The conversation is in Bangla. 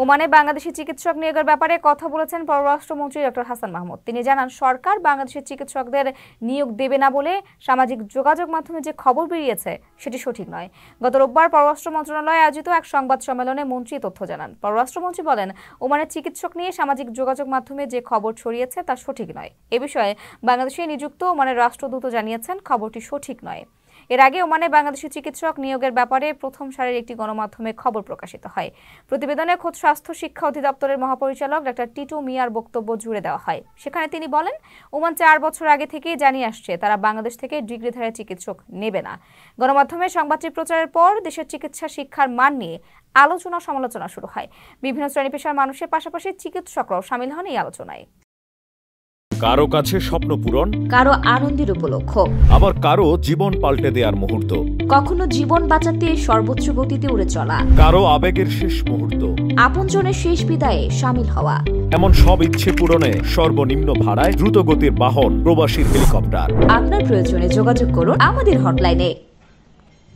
ওমানে বাংলাদেশি চিকিৎসক নিয়োগের ব্যাপারে কথা বলেছেন পররাষ্ট্রমন্ত্রী ডক্টর হাসান মাহমুদ। তিনি জানান, সরকার বাংলাদেশি চিকিৎসকদের নিয়োগ দেবে না বলে সামাজিক যোগাযোগ মাধ্যমে যে খবর বেরিয়েছে সেটি সঠিক নয়। গত রোববার পররাষ্ট্র মন্ত্রণালয়ে আয়োজিত এক সংবাদ সম্মেলনে মন্ত্রী তথ্য জানান। পররাষ্ট্রমন্ত্রী বলেন, ওমানের চিকিৎসক নিয়ে সামাজিক যোগাযোগ মাধ্যমে যে খবর ছড়িয়েছে তা সঠিক নয়। এ বিষয়ে বাংলাদেশে নিযুক্ত ওমানের রাষ্ট্রদূত জানিয়েছেন, খবরটি সঠিক নয়। এর আগে ওমানে বাংলাদেশি চিকিৎসক নিয়োগের ব্যাপারে প্রথম সারির একটি গণমাধ্যমে খবর প্রকাশিত হয়। প্রতিবেদনে খোদ স্বাস্থ্য শিক্ষা অধিদপ্তরের মহাপরিচালক ডক্টর টিটু মিয়ার বক্তব্য জুড়ে দেওয়া হয়। সেখানে তিনি বলেন, ওমান 4 বছর আগে থেকেই জানিয়ে আসছে তারা বাংলাদেশ থেকে ডিগ্রিধারী চিকিৎসক নেবে না। গণমাধ্যমে সংবাদটি প্রচারের পর দেশের চিকিৎসা শিক্ষার মান নিয়ে আলোচনা সমালোচনা শুরু হয়। বিভিন্ন শ্রেণী পেশার মানুষের পাশাপাশি চিকিৎসকরাও শামিল হন এই আলোচনায়। কারো কাছে স্বপ্ন পূরণ, কারো আনন্দের উপলক্ষ, আবার কারো জীবন পাল্টে দেওয়ার মুহূর্ত, কখনো জীবন বাঁচাতে সর্বোচ্চ গতিতে উড়ে চলা, কারো আবেগের শেষ মুহূর্ত, আপনজনের শেষ বিদায়ে শামিল হওয়া, এমন সব ইচ্ছে পূরণে সর্বনিম্ন ভাড়ায় দ্রুতগতির বাহন প্রবাসীর হেলিকপ্টার। আপনার প্রয়োজনে যোগাযোগ করুন আমাদের হটলাইনে।